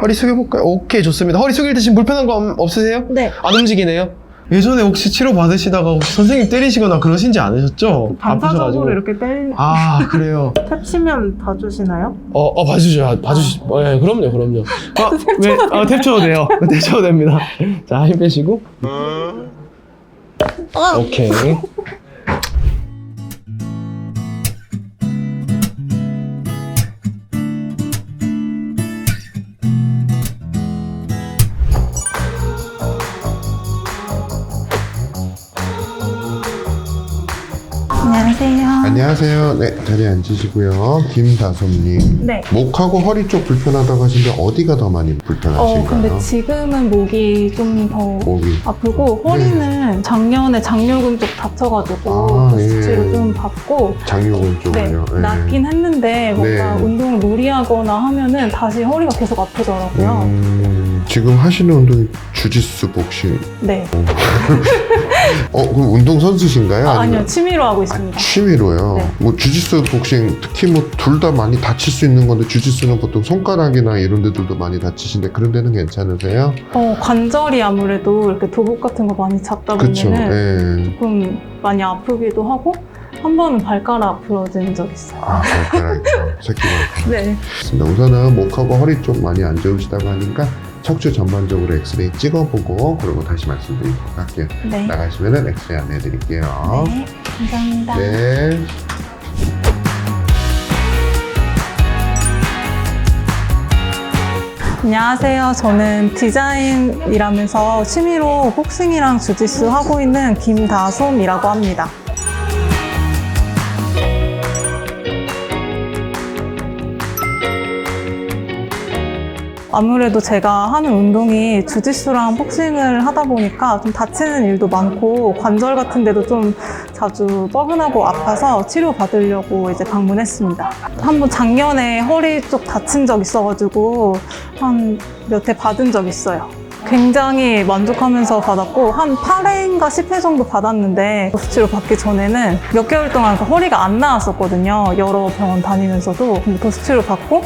허리 숙여볼까요? 오케이, 좋습니다. 허리 숙일 때 지금 불편한 거 없으세요? 네. 안 움직이네요? 예전에 혹시 치료 받으시다가 혹시 선생님 때리시거나 그러신지 않으셨죠? 반사적으로 이렇게 때리는. 아, 그래요? 탭 치면 봐주시나요? 봐주죠. 예, 그럼요. 탭 쳐도 돼요. 탭 쳐도 됩니다. 자, 힘 빼시고. 오케이. 안녕하세요. 안녕하세요. 네, 자리에 앉으시고요. 김다솜님. 네. 목하고 허리 쪽 불편하다고 하시는데 어디가 더 많이 불편하신가요? 근데 지금은 목이 좀 더 목이. 아프고 허리는 작년에 장요근 쪽 다쳐가지고 수치를 좀 받고 장요근 쪽을요. 네, 낫긴 했는데 뭔가 네. 운동을 무리하거나 하면은 다시 허리가 계속 아프더라고요. 지금 하시는 운동이 주짓수 복싱. 네. 그럼 운동 선수신가요? 아니요, 취미로 하고 있습니다. 취미로요. 네. 뭐 주짓수 복싱 특히 뭐 둘 다 많이 다칠 수 있는 건데 주짓수는 보통 손가락이나 이런 데들도 많이 다치신데 그런 데는 괜찮으세요? 관절이 아무래도 이렇게 도복 같은 거 많이 잡다 그쵸. 보면은 예. 조금 많이 아프기도 하고 한 번은 발가락 부러진 적 있어요. 발가락이요. 새끼발가락. 네. 우선은 목하고 허리 쪽 많이 안 좋으시다고 하니까 척추 전반적으로 엑스레이 찍어보고 그리고 다시 말씀드리도록 할게요. 네. 나가시면은 엑스레이 안내해드릴게요. 네, 감사합니다. 네. 안녕하세요. 저는 디자인 일하면서 취미로 복싱이랑 주짓수 하고 있는 김다솜이라고 합니다. 아무래도 제가 하는 운동이 주짓수랑 복싱을 하다 보니까 좀 다치는 일도 많고 관절 같은 데도 좀 자주 뻐근하고 아파서 치료 받으려고 이제 방문했습니다. 한번 작년에 허리 쪽 다친 적 있어가지고 한 몇 회 받은 적 있어요. 굉장히 만족하면서 받았고 한 8회인가 10회 정도 받았는데 도수치료 받기 전에는 몇 개월 동안 허리가 안 나았었거든요. 여러 병원 다니면서도. 근데 도수치료 받고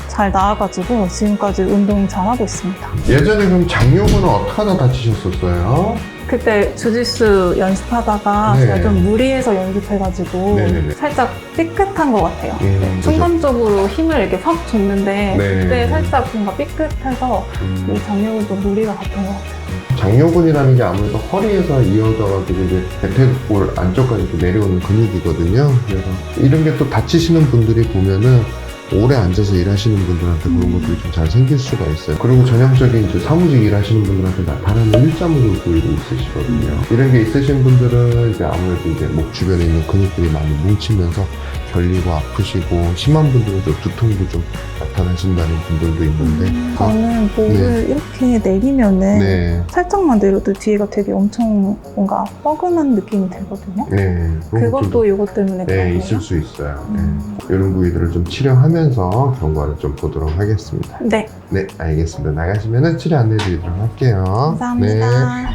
잘 나아가지고 지금까지 운동 잘 하고 있습니다. 예전에 그럼 장요근은 어떻게 하다 다치셨었어요? 그때 주짓수 연습하다가 네. 제가 좀 무리해서 연습해가지고 네네네. 살짝 삐끗한 것 같아요. 그죠. 순간적으로 힘을 이렇게 확 줬는데 네. 그때 살짝 뭔가 삐끗해서 이 장요근도 무리가 갔던 것 같아요. 장요근이라는 게 아무래도 허리에서 이어져가지고 이제 대퇴골 안쪽까지 이렇게 내려오는 근육이거든요. 그래서 이런 게 또 다치시는 분들이 보면은 오래 앉아서 일하시는 분들한테 그런 것들이 좀 잘 생길 수가 있어요. 그리고 전형적인 이제 사무직 일하시는 분들한테 나타나는 일자무근 부위도 있으시거든요. 이런 게 있으신 분들은 이제 아무래도 이제 목 주변에 있는 근육들이 많이 뭉치면서 결리고 아프시고 심한 분들은 좀 두통도 좀 나타나신다는 분들도 있는데 저는 목을 이렇게 내리면은 네. 살짝만 내려도 뒤에가 되게 엄청 뭔가 뻐근한 느낌이 들거든요. 네. 그런 것들도 그것도 이것 때문에 그런 네, 거예요? 있을 수 있어요. 네. 이런 부위들을 좀 치료하면서 경과를 좀 보도록 하겠습니다. 네, 네, 알겠습니다. 나가시면 치료 안내 드리도록 할게요. 감사합니다. 네.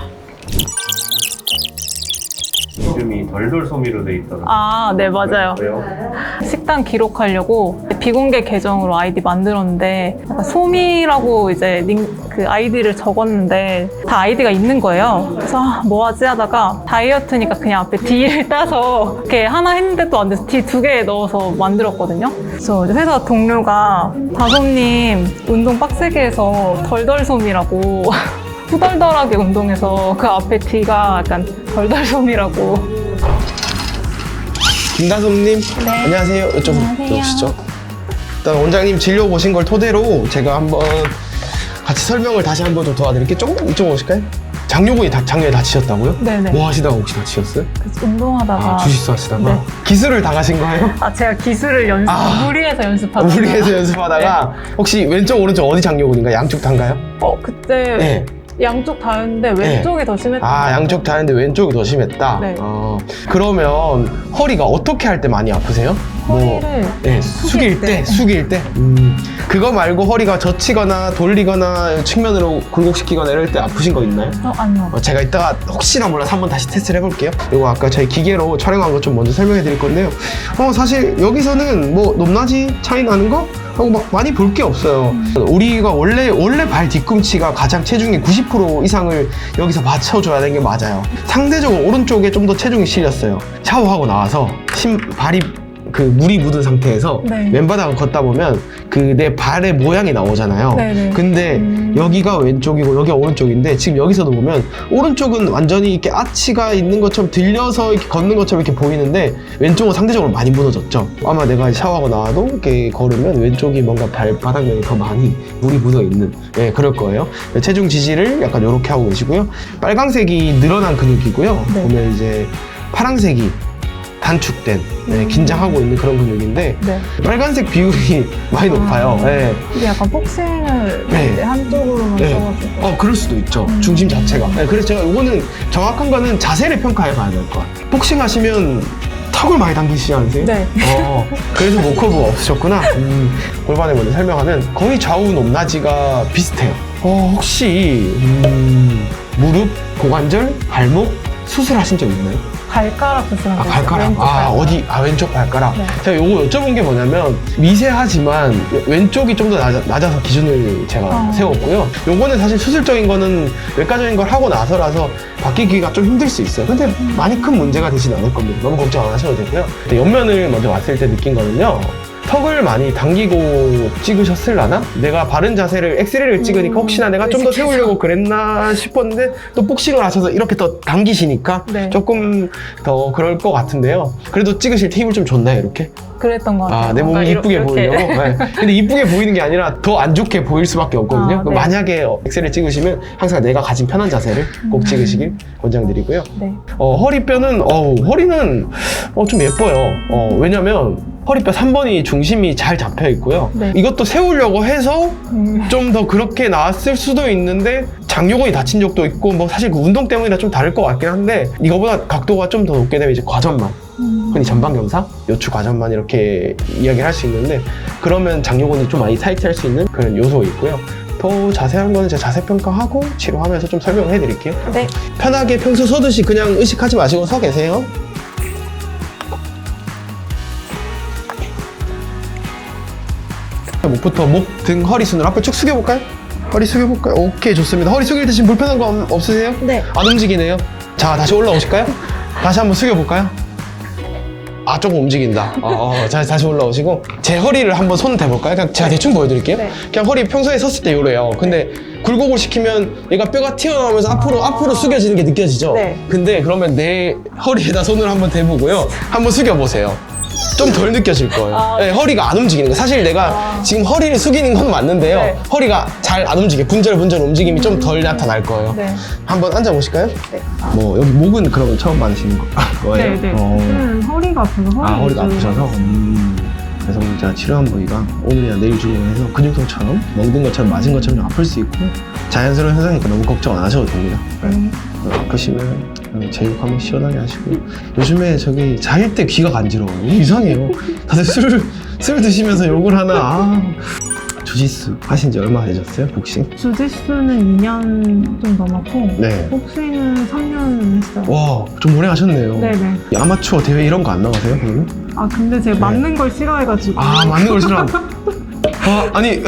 이름이 덜덜소미로 돼 있더라고요. 네, 맞아요. 왜요? 식단 기록하려고 비공개 계정으로 아이디 만들었는데 약간 소미라고 이제 그 아이디를 적었는데 다 아이디가 있는 거예요. 그래서 뭐 하지 하다가 다이어트니까 그냥 앞에 D를 따서 이렇게 하나 했는데 또 안 돼서 D 2개 넣어서 만들었거든요. 그래서 이제 회사 동료가 다솜님 운동 빡세게 해서 덜덜솜이라고 후덜덜하게 운동해서 그 앞에 D가 약간 덜덜솜이라고. 김다솜님, 네. 안녕하세요. 이쪽으로 안녕하세요. 오시죠. 일단 원장님 진료 보신 걸 토대로 제가 한번 같이 설명을 다시 한번 좀 도와드릴게요. 조금 이쪽으로 오실까요? 장요근이 작년에 다치셨다고요? 네네. 뭐 하시다가 혹시 다치셨어요? 그래서 운동하다가 주짓수 하시다가? 네. 기술을 다 가신 거예요? 제가 기술을 무리해서 연습하다가 무리해서 연습하다가 혹시 왼쪽 오른쪽 어디 장요근인가요? 양쪽 다인가요? 그때 네. 양쪽 다였는데 왼쪽이 더 심했던 것 같아요. 양쪽 다 했는데 왼쪽이 더 심했다? 네. 그러면 허리가 어떻게 할 때 많이 아프세요? 허리를 네, 숙일 때. 그거 말고 허리가 젖히거나 돌리거나 측면으로 굴곡시키거나 이럴 때 아프신 거 있나요? 아니요. 제가 이따가 혹시나 몰라서 한번 다시 테스트를 해볼게요. 이거 아까 저희 기계로 촬영한 거 좀 먼저 설명해 드릴 건데요. 사실 여기서는 뭐 높낮이 차이 나는 거? 하고 막 많이 볼 게 없어요. 우리가 원래 발 뒤꿈치가 가장 체중의 90% 이상을 여기서 맞춰줘야 되는 게 맞아요. 상대적으로 오른쪽에 좀 더 체중이 실렸어요. 샤워하고 나와서 발이 그 물이 묻은 상태에서 네. 맨바닥을 걷다 보면 그 내 발의 모양이 나오잖아요. 네네. 근데 여기가 왼쪽이고 여기가 오른쪽인데 지금 여기서도 보면 오른쪽은 완전히 이렇게 아치가 있는 것처럼 들려서 이렇게 걷는 것처럼 이렇게 보이는데 왼쪽은 상대적으로 많이 무너졌죠. 아마 내가 샤워하고 나와도 이렇게 걸으면 왼쪽이 뭔가 발바닥면이 더 많이 물이 묻어 있는 그럴 거예요. 체중 지지를 약간 이렇게 하고 계시고요. 빨강색이 늘어난 근육이고요. 네. 보면 이제 파란색이 단축된 긴장하고 있는 그런 근육인데 네. 빨간색 비율이 많이 높아요. 네. 이게 약간 복싱을 네. 이제 한쪽으로만 네. 써가지고. 그럴 수도 있죠. 중심 자체가. 그래서 제가 이거는 정확한 거는 자세를 평가해 봐야 될 것 같아요. 복싱 하시면 턱을 많이 당기시지 않으세요? 네. 그래서 모커브가 없으셨구나. 골반에 먼저 설명하면 거의 좌우 높낮이가 비슷해요. 혹시 무릎, 고관절, 발목 수술하신 적 있나요? 발가락 수술한 거. 발가락. 왼쪽 발가락. 네. 제가 요거 여쭤본 게 뭐냐면 미세하지만 왼쪽이 좀 더 낮아서 기준을 제가 세웠고요. 요거는 사실 수술적인 거는 외과적인 걸 하고 나서라서 바뀌기가 좀 힘들 수 있어요. 근데 많이 큰 문제가 되진 않을 겁니다. 너무 걱정 안 하셔도 되고요. 근데 옆면을 먼저 왔을 때 느낀 거는요. 턱을 많이 당기고 찍으셨을라나? 내가 바른 자세를 엑스레이를 찍으니까 혹시나 내가 좀 더 세우려고 그랬나 싶었는데 또 복싱을 하셔서 이렇게 더 당기시니까 네. 조금 더 그럴 것 같은데요. 그래도 찍으실 테 힘을 좀 줬나요, 이렇게? 그랬던 것 같아요. 내 몸이 뭔가 이쁘게 이렇게. 보이려고? 네. 근데 이쁘게 보이는 게 아니라 더 안 좋게 보일 수밖에 없거든요. 네. 만약에 엑스레이를 찍으시면 항상 내가 가진 편한 자세를 꼭 찍으시길 권장드리고요. 네. 허리뼈는, 허리는 좀 예뻐요. 왜냐면 허리뼈 3번이 중심이 잘 잡혀 있고요. 네. 이것도 세우려고 해서 좀 더 그렇게 나왔을 수도 있는데 장요근이 다친 적도 있고 뭐 사실 그 운동 때문이라 좀 다를 것 같긴 한데 이거보다 각도가 좀 더 높게 되면 이제 과전만 흔히 전방경사, 요추 과전만 이렇게 이야기를 할 수 있는데 그러면 장요근이 좀 많이 타이트할 수 있는 그런 요소 있고요. 더 자세한 거는 제가 자세 평가하고 치료하면서 좀 설명을 해드릴게요. 네. 편하게 평소 서듯이 그냥 의식하지 마시고 서 계세요. 목부터 목, 등, 허리 순으로 앞을 쭉 숙여볼까요? 허리 숙여볼까요? 오케이, 좋습니다. 허리 숙일 때 지금 불편한 거 없으세요? 네. 안 움직이네요. 자, 다시 올라오실까요? 다시 한번 숙여볼까요? 조금 움직인다. 자, 다시 올라오시고 제 허리를 한번 손 대볼까요? 그냥 제가 대충 보여드릴게요. 네. 그냥 허리 평소에 섰을 때 요래요. 근데 굴곡을 시키면 얘가 뼈가 튀어나오면서 앞으로 숙여지는 게 느껴지죠? 네. 근데 그러면 내 허리에다 손을 한번 대보고요. 한번 숙여보세요. 좀 덜 느껴질 거예요. 네, 허리가 안 움직이는 거예요. 사실 내가 지금 허리를 숙이는 건 맞는데요. 네. 허리가 잘 안 움직여요. 분절 움직임이 좀 덜 나타날 거예요. 네. 한번 앉아보실까요? 네. 여기 목은 그러면 처음 받으시는 거예요? 네. 허리가 아파서 허리가 아프셔서? 그래서 제가 치료한 부위가 오늘이나 내일 중으로 해서 근육통처럼 멍든 것처럼 맞은 것처럼 좀 아플 수 있고 자연스러운 현상이니까 너무 걱정 안 하셔도 됩니다. 아프시면 제육 한번 시원하게 하시고요. 요즘에 저기 잘 때 귀가 간지러워요. 너무 이상해요. 다들 술 드시면서 욕을 하나. 주짓수 하신 지 얼마나 되셨어요? 복싱? 주짓수는 2년 좀 넘었고 네. 복싱은 3년 했어요. 와, 좀 오래 하셨네요. 네네. 아마추어 대회 이런 거 안 나가세요, 그러면? 근데 제가 맞는 걸 싫어해가지고. 맞는 걸 싫어한다. 아니.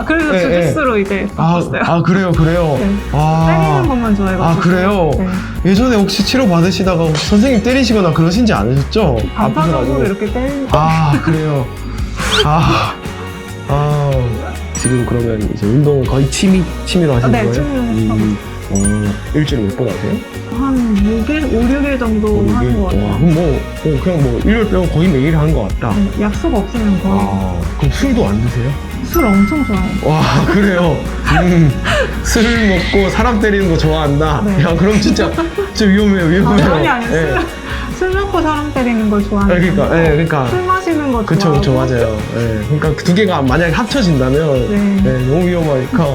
그래서 네, 주짓수로 이제 바꿨어요. 그래요. 네. 때리는 것만 좋아해가지고. 그래요? 네. 예전에 혹시 치료 받으시다가 혹시 선생님 때리시거나 그러신지 않으셨죠? 반사적으로 이렇게 때리는. 그래요. 지금 그러면 이제 운동은 거의 취미로 하시는 네, 거예요? 취미로 하고 일주일에 몇 번 하세요? 한 6일? 5, 6일 정도 하는 것 같아요. 그럼 그냥 일요일 빼고 거의 매일 하는 것 같다. 네, 약속 없으면 거의. 그럼 술도 안 드세요? 술 엄청 좋아해요. 와, 그래요? 술을 먹고 사람 때리는 거 좋아한다? 네. 야, 그럼 진짜 위험해요. 아니. 술 먹고 사람 때리는 걸 좋아하는. 그러니까. 술 마시는 거 그쵸, 좋아하고. 맞아요. 그러니까 두 개가 만약에 합쳐진다면 네. 너무 위험하니까.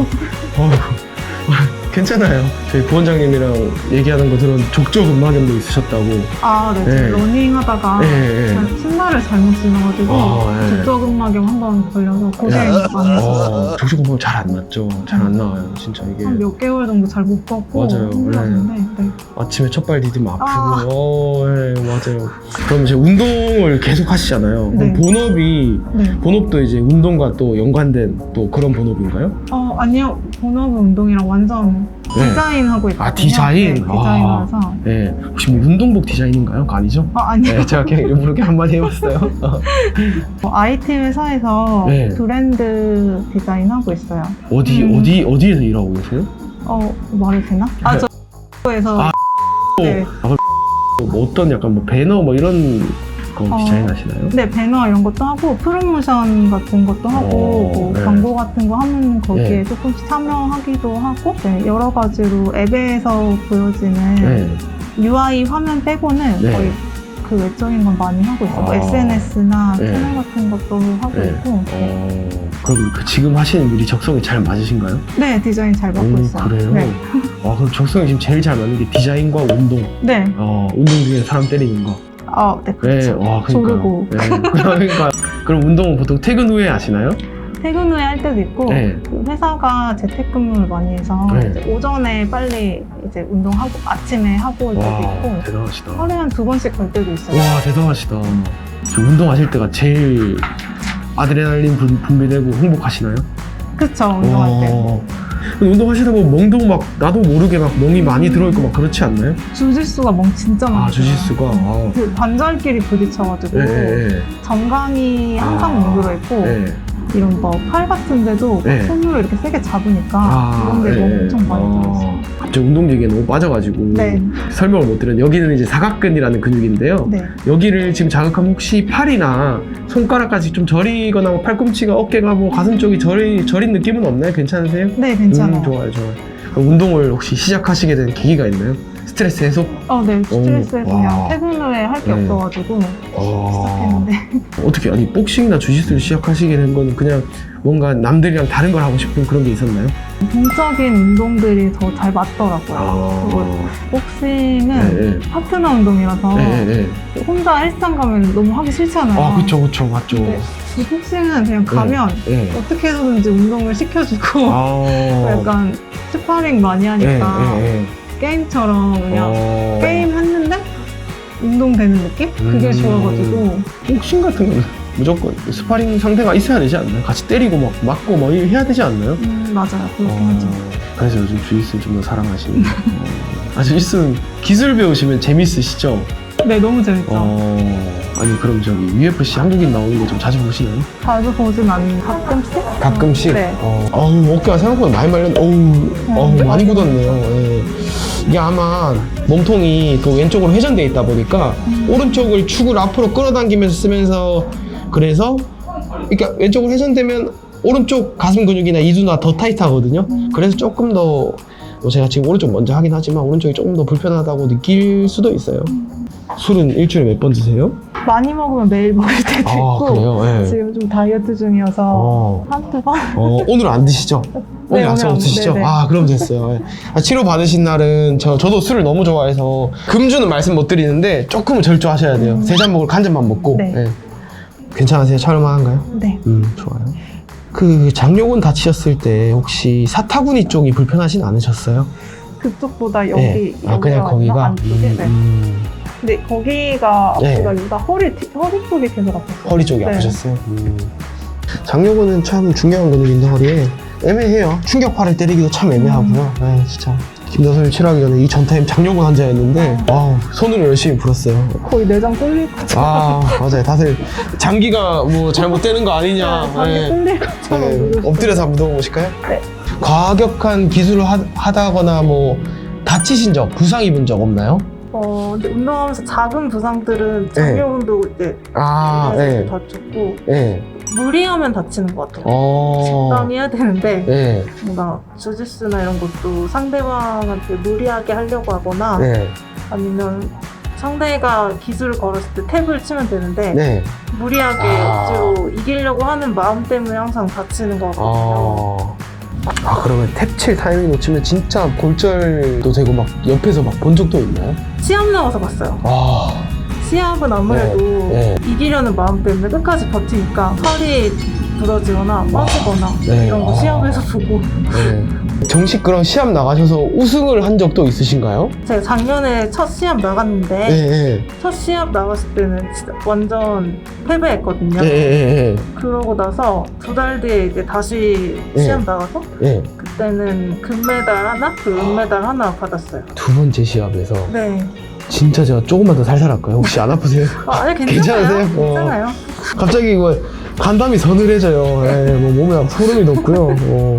괜찮아요. 저희 부원장님이랑 얘기하는 거 들은 족저근막염도 있으셨다고. 아, 네. 네. 러닝 하다가 네. 신발을 잘못 신어가지고 네. 족저근막염 한 번 걸려서 고생 많이 했어요. 족저근막 잘 안 났죠. 잘 안 나와요. 진짜 이게. 한 몇 개월 정도 잘 못 걷고 맞아요. 힘들었는데 네. 아침에 첫발 디디면 아. 아프고. 네, 맞아요. 그럼 이제 운동을 계속 하시잖아요. 네. 그럼 본업이, 네. 본업도 이제 운동과 또 연관된 또 그런 본업인가요? 아니요. 본업은 운동이랑 완전 네. 디자인하고 있거든요. 아, 디자인? 네, 디자이너라서. 네. 혹시 뭐 운동복 디자인인가요? 그거 아니죠? 아니요. 네, 제가 그냥 일부러 이렇게 한마디 해봤어요. IT 회사에서 네. 브랜드 디자인 하고 있어요. 어디에서 일하고 계세요? 말이 되나? 저에서 아, 네. 뭐 어떤 약간 뭐 배너 뭐 이런 거 디자인 하시나요? 네, 배너 이런 것도 하고 프로모션 같은 것도 하고 뭐 네. 광고 같은 거 하면 거기에 네. 조금씩 참여하기도 하고 네, 여러 가지로 앱에서 보여지는 네. UI 화면 빼고는 네. 거의 그 외적인 건 많이 하고 있어요. 뭐 아. SNS나 네. 채널 같은 것도 하고 네. 있고 그럼 그 지금 하시는 일이 적성이 잘 맞으신가요? 네, 디자인 잘 받고 있어요. 그래요? 네. 그럼 적성이 지금 제일 잘 맞는 게 디자인과 운동. 네. 운동 중에 사람 때리는 거. 네, 그렇죠. 그러니까요. 조르고. 네, 그러니까. 그럼 운동은 보통 퇴근 후에 하시나요? 퇴근 후에 할 때도 있고 네. 그 회사가 재택근무를 많이 해서 네. 이제 오전에 빨리 이제 운동하고 아침에 하고 올 때도 있고 대단하시다. 하루에 한 2번씩 갈 때도 있어요. 와, 대단하시다. 저 운동하실 때가 제일 아드레날린 분비되고 행복하시나요? 그쵸, 운동할 때. 근데 운동하시다 보면 멍도 막 나도 모르게 막 멍이 많이 들어있고 막 그렇지 않나요? 주짓수가 멍 진짜 많이 주짓수가. 들어요. 그 관절끼리 부딪혀가지고 정강이 항상 뭉그러있고 이런 뭐 팔 같은 데도 네. 손으로 이렇게 세게 잡으니까 이런 데 멍 엄청 많이 들어있어요. 갑자기 운동 얘기에 너무 빠져가지고 네. 설명을 못 드렸는데 여기는 이제 사각근이라는 근육인데요. 네. 여기를 지금 자극하면 혹시 팔이나 손가락까지 좀 저리거나 뭐 팔꿈치가 어깨가 뭐 가슴 쪽이 저린 느낌은 없나요? 괜찮으세요? 네, 괜찮아요. 좋아요. 그럼 운동을 혹시 시작하시게 된 계기가 있나요? 스트레스 해소? 네, 스트레스에서 와. 그냥 퇴근 후에 할 게 네. 없어가지고 시작했는데 어떻게 아니 복싱이나 주짓수를 시작하시게 된 건 그냥 뭔가 남들이랑 다른 걸 하고 싶은 그런 게 있었나요? 동적인 운동들이 더 잘 맞더라고요. 그리고 복싱은 파트너 운동이라서 혼자 헬스장 가면 너무 하기 싫잖아요. 그쵸 맞죠. 네. 이 복싱은 그냥 가면 어떻게 해서든지 운동을 시켜주고 약간 스파링 많이 하니까 게임처럼 그냥 게임 했는데 운동되는 느낌? 그게 좋아가지고 복싱 같은 거는 무조건 스파링 상대가 있어야 되지 않나요? 같이 때리고 막 맞고 뭐 해야 되지 않나요? 맞아요. 그렇게 하죠. 그래서 요즘 주짓수 좀 더 사랑하시는 주짓수는 기술 배우시면 재밌으시죠? 네, 너무 재밌죠. 아니 그럼 저기 UFC 한국인 나오는 거 좀 자주 보시나요? 자주 보진 않는데 가끔씩? 가끔씩? 네. 어깨가 생각보다 많이 말렸는데 많이 굳었네요. 이게 아마 몸통이 그 왼쪽으로 회전돼 있다 보니까 오른쪽을 축을 앞으로 끌어당기면서 쓰면서 그래서 그러니까 왼쪽으로 회전되면 오른쪽 가슴 근육이나 이두나 더 타이트하거든요. 그래서 조금 더 제가 지금 오른쪽 먼저 하긴 하지만 오른쪽이 조금 더 불편하다고 느낄 수도 있어요. 술은 일주일에 몇 번 드세요? 많이 먹으면 매일 먹을 때도 있고 그래요? 지금 좀 다이어트 중이어서 한두 번? 오늘은 안 드시죠? 오늘 네, 약속 오늘 안- 없으시죠? 네네. 그럼 됐어요. 치료 받으신 날은 저도 술을 너무 좋아해서 금주는 말씀 못 드리는데 조금은 절조하셔야 돼요. 3잔 먹을 한 잔만 먹고. 네. 괜찮으세요? 촬영만한가요? 네. 좋아요. 그 장요근 다치셨을 때 혹시 사타구니 쪽이 불편하진 않으셨어요? 그쪽보다 여기 그냥 거기가? 안쪽에 네. 근데 거기가 네. 제가 유다 허리 쪽이 계속 아팠어요. 허리 쪽이 네. 아프셨어요? 장요근은 참 중요한 근육인데 허리에 애매해요. 충격파를 때리기도 참 애매하고요. 진짜 김다솔 치료하기 전에 이 전타임 장요근 환자였는데 손으로 열심히 풀었어요. 거의 내장 뚫릴 것처럼 맞아요. 다들 장기가 뭐 잘못되는 거 아니냐. 장기 뚫릴 것처럼 누르시고. 엎드려서 한번 넣어보실까요? 네. 과격한 기술을 하다거나 뭐 다치신 적, 부상 입은 적 없나요? 근데 운동하면서 작은 부상들은 장요근도 이제 다쳤고 무리하면 다치는 것 같아요. 적당히 해야 되는데 뭔가 주짓수나 이런 것도 상대방한테 무리하게 하려고 하거나 아니면 상대가 기술을 걸었을 때 탭을 치면 되는데 무리하게 억지로 이기려고 하는 마음 때문에 항상 다치는 것 같거든요. 그러면 탭칠 타이밍 놓치면 진짜 골절도 되고 막 옆에서 막 본 적도 있나요? 시합 나가서 봤어요. 아, 시합은 아무래도 네. 이기려는 마음 때문에 끝까지 버티니까 팔이 부러지거나 빠지거나 네. 이런 거 시합에서 보고. 네. 정식 그럼 시합 나가셔서 우승을 한 적도 있으신가요? 제가 작년에 첫 시합 나갔는데 네. 첫 시합 나갔을 때는 진짜 완전 패배했거든요. 네. 그러고 나서 2달 뒤에 이제 다시 네. 시합 나가서 네. 그때는 금메달 하나, 은메달 하나 받았어요. 두 번째 시합에서 네. 진짜 제가 조금만 더 살살할까요? 혹시 안 아프세요? 아니 괜찮으세요? 괜찮아요. 갑자기 이거 간담이 서늘해져요. 예, 뭐 몸에 소름이 돋고요.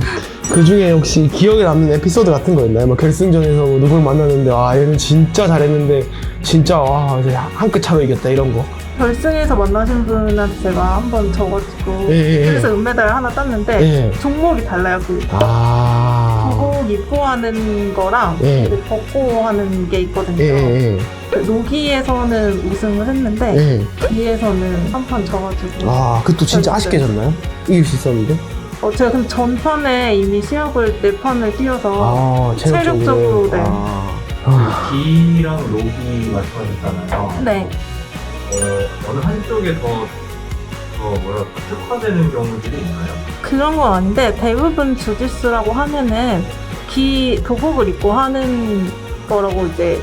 그 중에 혹시 기억에 남는 에피소드 같은 거 있나요? 뭐 결승전에서 뭐 누굴 만났는데 아 얘는 진짜 잘했는데 진짜 와 이제 한 끗 차로 이겼다 이런 거. 결승에서 만나신 분한테 제가 한번 져가지고 예. 그래서 은메달 하나 땄는데 예. 종목이 달라요. 그 아. 도복 입고 하는 거랑 예. 이제 벗고 하는 게 있거든요. 예. 그 노기에서는 우승을 했는데 예. 기에서는 한 판 져가지고 아, 그것도 진짜 아쉽게 졌나요? 이길 수 있었는데? 제가 근데 전판에 이미 시합을 4판을 뛰어서 아, 체력적으로 네. 기랑 록이 말씀하셨잖아요. 네. 어느 한쪽에 더 뭐랄까 특화되는 경우들이 있나요? 그런 건 아닌데 대부분 주짓수라고 하면은 도복을 입고 하는 거라고 이제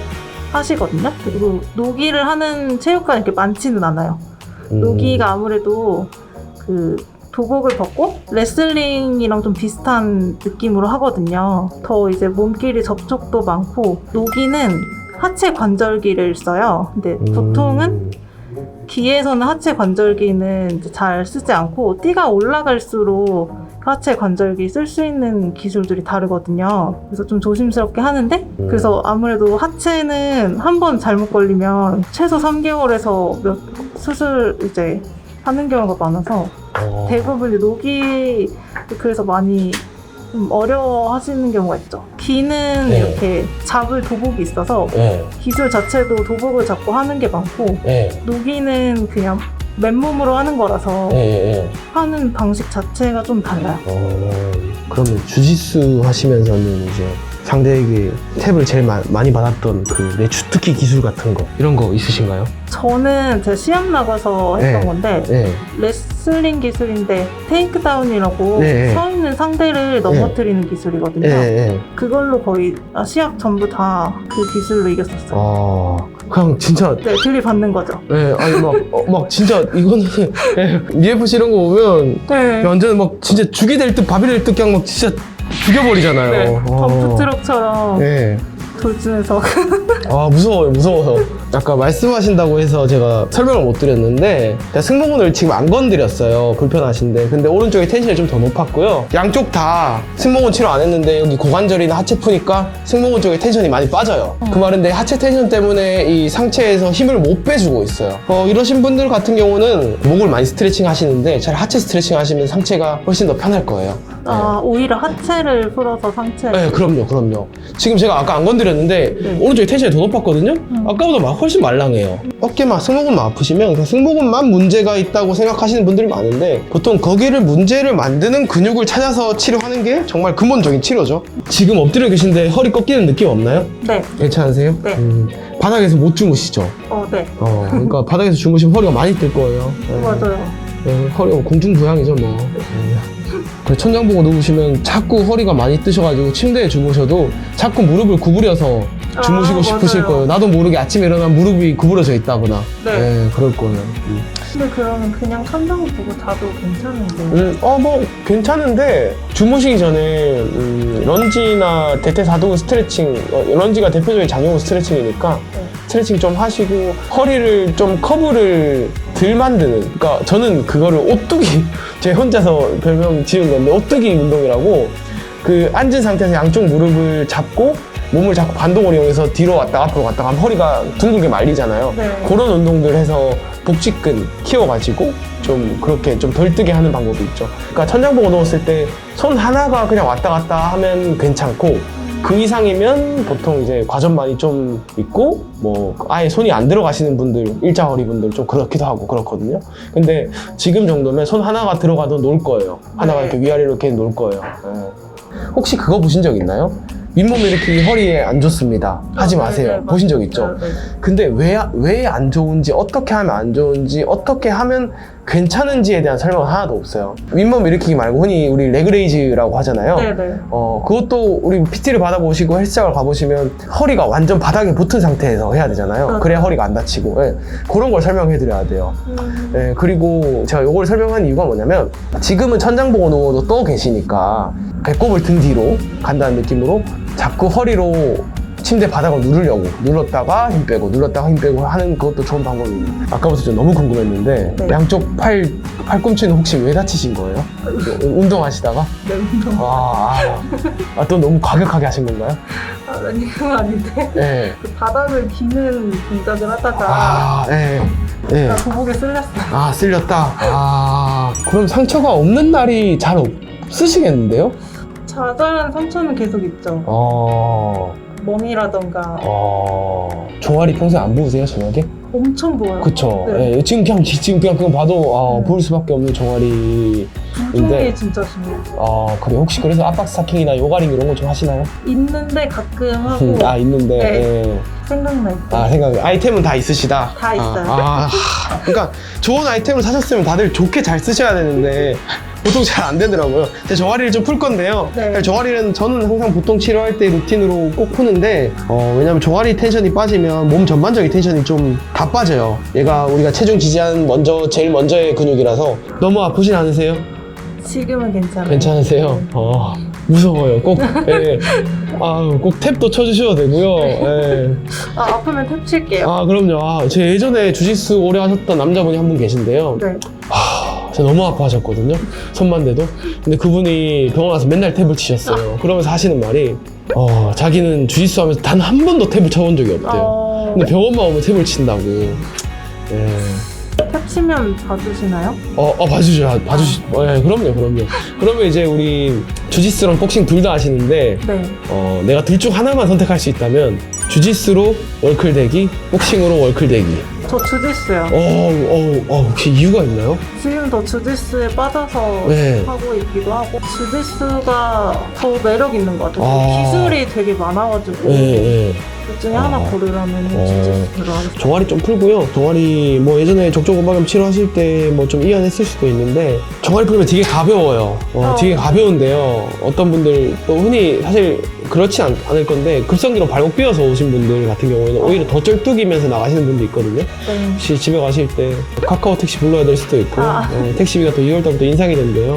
하시거든요. 그리고 노기를 하는 체육관이 이렇게 많지는 않아요. 노기가 아무래도 그 도복을 벗고 레슬링이랑 좀 비슷한 느낌으로 하거든요. 더 이제 몸끼리 접촉도 많고 노기는 하체 관절기를 써요. 근데 보통은 기에서는 하체 관절기는 이제 잘 쓰지 않고 띠가 올라갈수록 하체 관절기 쓸 수 있는 기술들이 다르거든요. 그래서 좀 조심스럽게 하는데 그래서 아무래도 하체는 한 번 잘못 걸리면 최소 3개월에서 수술 이제 하는 경우가 많아서 대부분 이제 노기 그래서 많이 좀 어려워하시는 경우가 있죠. 기는 네. 이렇게 잡을 도복이 있어서 예. 기술 자체도 도복을 잡고 하는 게 많고 예. 노기는 그냥 맨몸으로 하는 거라서 예. 하는 방식 자체가 좀 달라요. 그러면 주짓수 하시면서는 이제 상대에게 탭을 제일 많이 받았던 그 내 주특기 기술 같은 거 이런 거 있으신가요? 저는 제가 시합 나가서 했던 네. 건데 네. 레슬링 기술인데 테이크다운이라고 네. 서 있는 상대를 넘어뜨리는 기술이거든요. 예. 그걸로 거의 시합 전부 다 그 기술로 이겼었어요. 그냥 진짜 네, 들이받는 거죠. 예, 아니 막 진짜 이거는 UFC 이런 거 보면 네. 완전 막 진짜 죽이 될 듯 밥이 될 듯 그냥 막 진짜 죽여버리잖아요. 네. 덤프트럭처럼 예. 돌진해서 아 무서워요. 아까 말씀하신다고 해서 제가 설명을 못 드렸는데 제가 승모근을 지금 안 건드렸어요. 불편하신데 근데 오른쪽에 텐션이 좀 더 높았고요. 양쪽 다 승모근 치료 안 했는데 여기 고관절이나 하체 푸니까 승모근 쪽에 텐션이 많이 빠져요. 그 말은 내 하체 텐션 때문에 이 상체에서 힘을 못 빼주고 있어요. 이러신 분들 같은 경우는 목을 많이 스트레칭 하시는데 차라리 하체 스트레칭 하시면 상체가 훨씬 더 편할 거예요. 오히려 하체를 풀어서 상체. 네, 그럼요. 지금 제가 아까 안 건드렸는데 네. 오른쪽에 텐션이 더 높았거든요? 아까보다 막 훨씬 말랑해요. 어깨만, 승모근만 아프시면 그냥 승모근만 문제가 있다고 생각하시는 분들이 많은데 보통 거기를 문제를 만드는 근육을 찾아서 치료하는 게 정말 근본적인 치료죠. 지금 엎드려 계신데 허리 꺾이는 느낌 없나요? 네. 괜찮으세요? 네. 바닥에서 못 주무시죠? 네. 그러니까 바닥에서 주무시면 허리가 많이 뜰 거예요. 맞아요. 허리가 공중부양이죠 뭐. 그 천장 보고 누우시면 자꾸 허리가 많이 뜨셔가지고 침대에 주무셔도 자꾸 무릎을 구부려서 주무시고 싶으실 맞아요. 거예요. 나도 모르게 아침에 일어나면 무릎이 구부러져 있다거나. 네. 그럴 거예요. 근데 그러면 그냥 천장 보고 자도 괜찮은데. 뭐 괜찮은데 주무시기 전에 런지나 대퇴사두 스트레칭, 런지가 대표적인 장요근 스트레칭이니까 네. 스트레칭 좀 하시고 허리를 좀 커브를 덜 만드는, 그러니까 저는 그거를 오뚜기 제 혼자서 별명 지은 건데 오뚜기 운동이라고, 그 앉은 상태에서 양쪽 무릎을 잡고 몸을 자꾸 반동을 이용해서 뒤로 왔다 앞으로 갔다 하면 허리가 둥글게 말리잖아요. 네. 그런 운동들 해서 복직근 키워가지고 좀 그렇게 좀 덜 뜨게 하는 방법이 있죠. 그러니까 천장 보고 누웠을 때 손 하나가 그냥 왔다 갔다 하면 괜찮고, 그 이상이면 보통 이제 과전반이 좀 있고 뭐 아예 손이 안 들어가시는 분들, 일자허리 분들 좀 그렇기도 하고 그렇거든요. 근데 지금 정도면 손 하나가 들어가도 놀 거예요. 하나가 네. 이렇게 위아래로 이렇게 놀 거예요. 혹시 그거 보신 적 있나요? 윗몸 일으키기 허리에 안 좋습니다. 하지 마세요. 네, 보신 적 있죠? 네. 근데 왜 안 좋은지, 어떻게 하면 안 좋은지, 어떻게 하면 괜찮은지에 대한 설명은 하나도 없어요. 윗몸 일으키기 말고 흔히 우리 레그레이즈라고 하잖아요. 네네. 그것도 우리 PT를 받아보시고 헬스장을 가보시면 허리가 완전 바닥에 붙은 상태에서 해야 되잖아요. 그래야 허리가 안 다치고. 예, 그런 걸 설명해 드려야 돼요. 예, 그리고 제가 이걸 설명한 이유가 뭐냐면 지금은 천장 보고 누워도 떠 계시니까 배꼽을 등 뒤로 간다는 느낌으로 자꾸 허리로 침대 바닥을 누르려고 눌렀다가 힘 빼고 눌렀다가 힘 빼고 하는 그것도 좋은 방법이에요. 아까부터 좀 너무 궁금했는데 네. 양쪽 팔꿈치는 혹시 왜 다치신 거예요? 운동하시다가? 네, 운동. 또 너무 과격하게 하신 건가요? 아니, 그건 아닌데. 네. 그 바닥을 기는 동작을 하다가 네. 도복에 쓸렸어요. 쓸렸다. 그럼 상처가 없는 날이 잘 없으시겠는데요? 자잘한 상처는 계속 있죠. 멍이라던가 종아리 평소에 안 부으세요, 저녁에? 엄청 부어요. 그쵸. 네. 예, 지금 그냥 그거 봐도 부을 수밖에 없는 종아리인데. 분통이 진짜 심해요. 그래. 혹시 그래서 압박 스타킹이나 요가링 이런 거 좀 하시나요? 있는데 가끔 하고 있는데. 네. 예. 생각나 있어요. 아이템은 다 있으시다. 다 있어요. 그러니까 좋은 아이템을 사셨으면 다들 좋게 잘 쓰셔야 되는데 보통 잘 안 되더라고요. 제 종아리를 좀 풀 건데요. 네. 종아리는 저는 항상 보통 치료할 때 루틴으로 꼭 푸는데 왜냐면 종아리 텐션이 빠지면 몸 전반적인 텐션이 좀 다 빠져요. 얘가 우리가 체중 지지하는 제일 먼저의 근육이라서. 너무 아프진 않으세요? 지금은 괜찮아요. 괜찮으세요? 네. 무서워요. 꼭 꼭 탭도 쳐주셔도 되고요. 예. 아프면 탭 칠게요. 그럼요. 제 예전에 주짓수 오래 하셨던 남자분이 한 분 계신데요. 네. 진짜 너무 아파하셨거든요. 손만 대도. 근데 그분이 병원 와서 맨날 탭을 치셨어요. 그러면서 하시는 말이 자기는 주짓수 하면서 단 한 번도 탭을 쳐본 적이 없대요. 근데 병원만 오면 탭을 친다고. 예. 탭 치면 봐주시나요? 그럼요. 그러면 이제 우리 주짓수랑 복싱 둘 다 하시는데, 네. 내가 둘 중 하나만 선택할 수 있다면, 주짓수로 월클 대기, 복싱으로 월클 대기. 저 주짓수요. 혹시 이유가 있나요? 지금도 주짓수에 빠져서 네. 하고 있기도 하고 주짓수가 더 매력 있는 것 같아요. 기술이 되게 많아가지고 둘 중에 하나 고르라면 주짓수로 하겠습니다. 종아리 좀 풀고요. 종아리 예전에 족저고막염 치료하실 때 좀 이완했을 수도 있는데 종아리 풀면 되게 가벼워요. 되게 가벼운데요. 어떤 분들 또 흔히 사실 그렇지 않을 건데 급성기로 발목 삐어서 오신 분들 같은 경우에는 오히려 더 쩔뚝이면서 나가시는 분도 있거든요. 네. 혹시 집에 가실 때 카카오 택시 불러야 될 수도 있고 택시비가 또 2월달부터 인상이 된대요.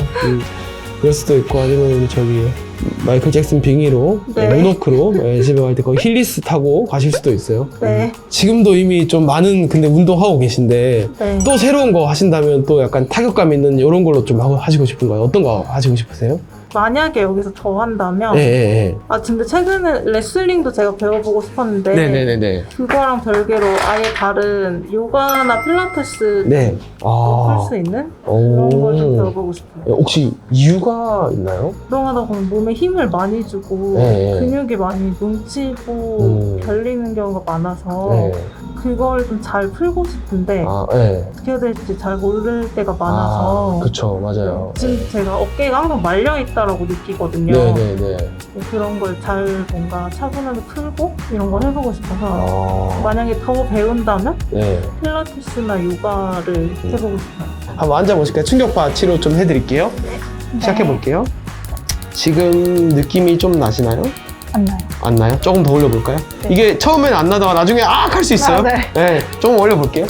그럴 수도 있고 아니면 우리 저기 마이클 잭슨 빙의로 문워크로 집에 갈 때 거의 힐리스 타고 가실 수도 있어요. 네. 지금도 이미 좀 많은 근데 운동하고 계신데 네. 또 새로운 거 하신다면 또 약간 타격감 있는 이런 걸로 좀 하시고 싶은가요? 어떤 거 하시고 싶으세요? 만약에 여기서 더 한다면 근데 최근에 레슬링도 제가 배워보고 싶었는데 네네네네. 그거랑 별개로 아예 다른 요가나 필라테스 할 수 있는 그런 걸 좀 배워보고 싶어요. 혹시 이유가 있나요? 운동하다 보면 몸에 힘을 많이 주고 근육이 많이 뭉치고 결리는 경우가 많아서 그걸 좀 잘 풀고 싶은데 어떻게 해야 될지 잘 모를 때가 많아서 그쵸, 맞아요. 지금 제가 어깨가 항상 말려있다라고 느끼거든요. 그런 걸 잘 뭔가 차분하게 풀고 이런 걸 해보고 싶어서 만약에 더 배운다면 필라테스나 요가를 해보고 싶어요. 한번 앉아보실까요? 충격파 치료 좀 해드릴게요. 시작해볼게요. 지금 느낌이 좀 나시나요? 안 나요. 안 나요? 조금 더 올려볼까요? 이게 처음에는 안 나다가 나중에 할 수 있어요. 조금 올려볼게요.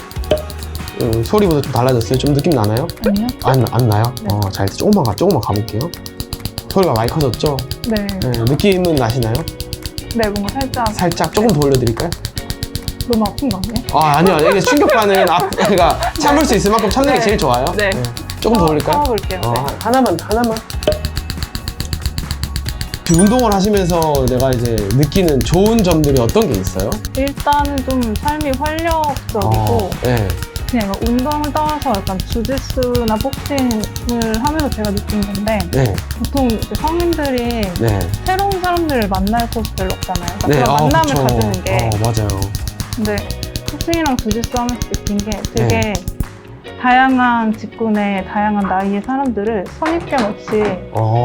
소리보다 좀 달라졌어요. 좀 느낌 나나요? 아니요. 안 나요? 자, 일단 조금만 가볼게요. 소리가 많이 커졌죠? 네. 느낌은 나시나요? 네, 뭔가 살짝 조금 더 올려드릴까요? 너무 아픈 거 아니에요? 아니요. 이게 충격파는 그러니까 참을 수 있을 만큼 참는 게 제일 좋아요. 조금 더 올릴까요? 참아볼게요. 하나만. 운동을 하시면서 내가 이제 느끼는 좋은 점들이 어떤 게 있어요? 일단은 좀 삶이 활력적이고 그냥 운동을 떠나서 약간 주짓수나 복싱을 하면서 제가 느낀 건데 보통 이제 성인들이 새로운 사람들을 만날 곳이 별로 없잖아요. 그러니까 그런 만남을 가지는 게 맞아요. 근데 복싱이랑 주짓수 하면서 느낀 게 되게 다양한 직군의 다양한 나이의 사람들을 선입견 없이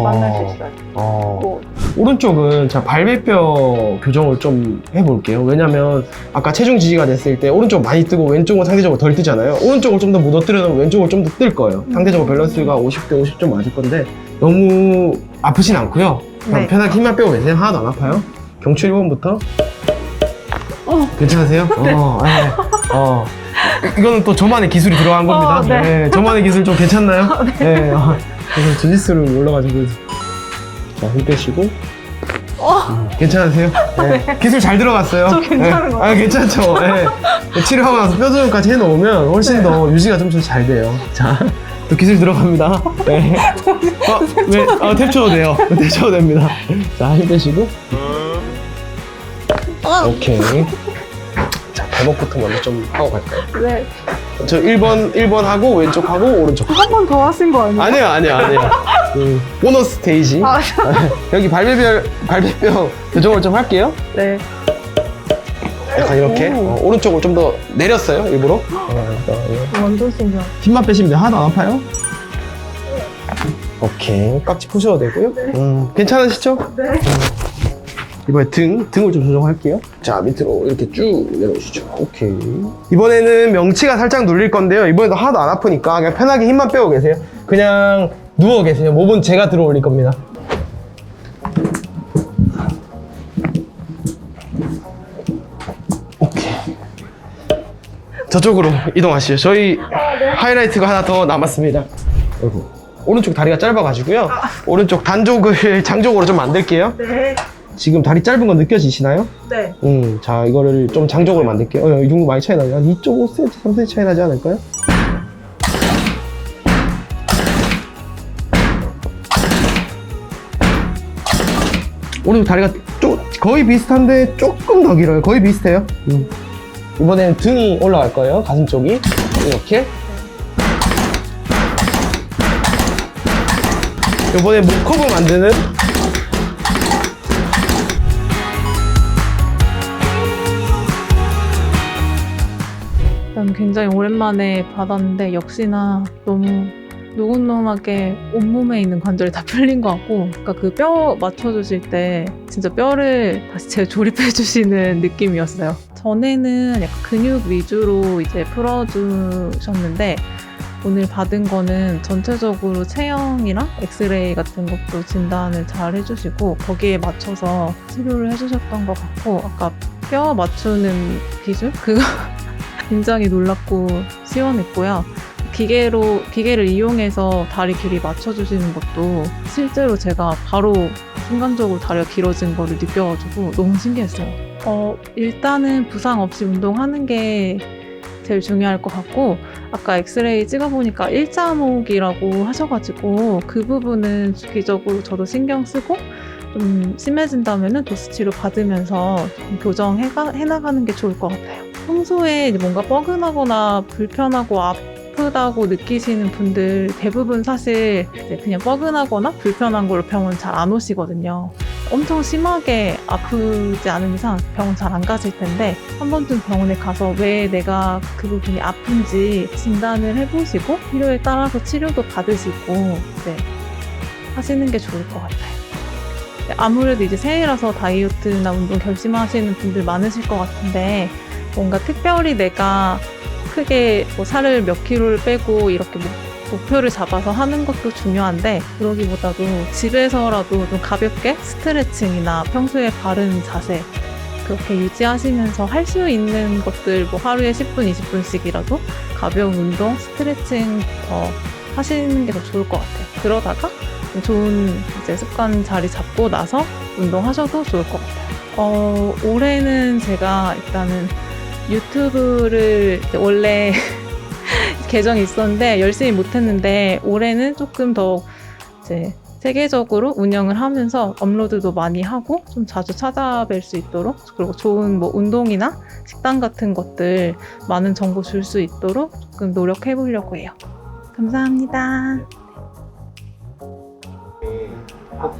만날 수 있어요. 뭐, 오른쪽은 제가 발배뼈 교정을 좀 해볼게요. 왜냐면 아까 체중 지지가 됐을 때 오른쪽 많이 뜨고 왼쪽은 상대적으로 덜 뜨잖아요. 오른쪽을 좀 더 묻어뜨려 놓으면 왼쪽을 좀 더 뜰 거예요. 상대적으로 밸런스가 50대 50 좀 맞을 건데 너무 아프진 않고요. 그냥 네. 편하게 힘만 빼고 계세요. 하나도 안 아파요. 경추 1번부터. 괜찮으세요? 네. 이거는 또 저만의 기술이 들어간 겁니다. 네. 네, 저만의 기술 좀 괜찮나요? 네. 그래서 주짓수를 올라가지고 자, 힘 빼시고. 괜찮으세요? 네. 기술 잘 들어갔어요. 저 괜찮은 것 같아요. 괜찮죠? 네. 치료하고 나서 뼈 조정까지 해놓으면 훨씬 더 유지가 좀 잘 돼요. 자, 또 기술 들어갑니다. 네. 탭 쳐도 돼요. 탭 쳐도 됩니다. 자, 힘 빼시고. 오케이. 자, 발목부터 먼저 좀 하고 갈까요? 네. 저 1번 하고 왼쪽 하고 오른쪽. 한 번 더 하신 거 아니에요? 아니에요. 보너스 스테이지. 여기 발배뼈 교정을 좀 할게요. 네. 약간 이렇게 오른쪽을 좀 더 내렸어요, 일부러. 완전 신기하다. 힘만 빼시면 돼요. 하나도 안 아파요. 오케이. 깍지 푸셔도 되고요. 괜찮으시죠? 네. 이번에 등을 좀 조정할게요. 자, 밑으로 이렇게 쭉 내려오시죠. 오케이. 이번에는 명치가 살짝 눌릴 건데요. 이번에도 하나도 안 아프니까 그냥 편하게 힘만 빼고 계세요. 그냥 누워 계세요. 몸은 제가 들어 올릴 겁니다. 오케이. 저쪽으로 이동하시죠. 저희 하이라이트가 하나 더 남았습니다. 어이구. 오른쪽 다리가 짧아가지고요. 오른쪽 장족으로 좀 만들게요. 네. 지금 다리 짧은 거 느껴지시나요? 네. 자, 이거를 좀 장족으로 만들게요. 이 정도 많이 차이 나죠? 한 2.5cm, 3cm 차이 나지 않을까요? 오른쪽 다리가 거의 비슷한데 조금 더 길어요. 거의 비슷해요. 이번에는 등이 올라갈 거예요. 가슴 쪽이. 이렇게. 이번에 목컵을 만드는 난 굉장히 오랜만에 받았는데 역시나 너무 노곤노곤하게 온몸에 있는 관절이 다 풀린 것 같고, 그러니까 그 뼈 맞춰주실 때 진짜 뼈를 다시 재조립해 주시는 느낌이었어요. 전에는 약간 근육 위주로 이제 풀어주셨는데 오늘 받은 거는 전체적으로 체형이랑 엑스레이 같은 것도 진단을 잘 해주시고 거기에 맞춰서 치료를 해주셨던 것 같고, 아까 뼈 맞추는 기술? 그거 굉장히 놀랍고 시원했고요. 기계를 이용해서 다리 길이 맞춰주시는 것도 실제로 제가 바로 순간적으로 다리가 길어진 거를 느껴가지고 너무 신기했어요. 일단은 부상 없이 운동하는 게 제일 중요할 것 같고, 아까 엑스레이 찍어보니까 일자목이라고 하셔가지고 그 부분은 주기적으로 저도 신경 쓰고 좀 심해진다면 도수 치료 받으면서 좀 교정해나가는 게 좋을 것 같아요. 평소에 이제 뭔가 뻐근하거나 불편하고 아프다고 느끼시는 분들 대부분 사실 이제 그냥 뻐근하거나 불편한 걸로 병원 잘 안 오시거든요. 엄청 심하게 아프지 않은 이상 병원 잘 안 가실 텐데 한 번쯤 병원에 가서 왜 내가 그 부분이 아픈지 진단을 해보시고 필요에 따라서 치료도 받으시고 하시는 게 좋을 것 같아요. 아무래도 이제 새해라서 다이어트나 운동 결심하시는 분들 많으실 것 같은데 뭔가 특별히 내가 크게 뭐 살을 몇 킬로를 빼고 이렇게 목표를 잡아서 하는 것도 중요한데, 그러기보다도 집에서라도 좀 가볍게 스트레칭이나 평소에 바른 자세 그렇게 유지하시면서 할 수 있는 것들 뭐 하루에 10분, 20분씩이라도 가벼운 운동, 스트레칭 하시는 게 더 좋을 것 같아요. 그러다가 좋은 이제 습관 자리 잡고 나서 운동하셔도 좋을 것 같아요. 올해는 제가 일단은 유튜브를 원래 계정이 있었는데 열심히 못했는데 올해는 조금 더 이제 세계적으로 운영을 하면서 업로드도 많이 하고 좀 자주 찾아뵐 수 있도록, 그리고 좋은 뭐 운동이나 식단 같은 것들 많은 정보 줄 수 있도록 조금 노력해 보려고 해요. 감사합니다.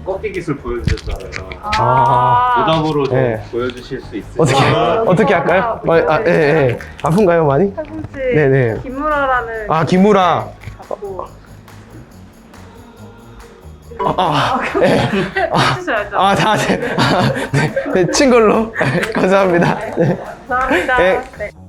꺾기 기술 보여주셨잖아요. 아. 오답으로 좀 네. 보여주실 수 있으세요? 어떻게 할까요? 예, 예. 아픈가요, 많이? 팔꿈치 네네. 김우라라는 아, 기무라. 잡고 예. 해주셔야죠. 네. 네, 친 걸로. 감사합니다. 네. 감사합니다. 네. 네.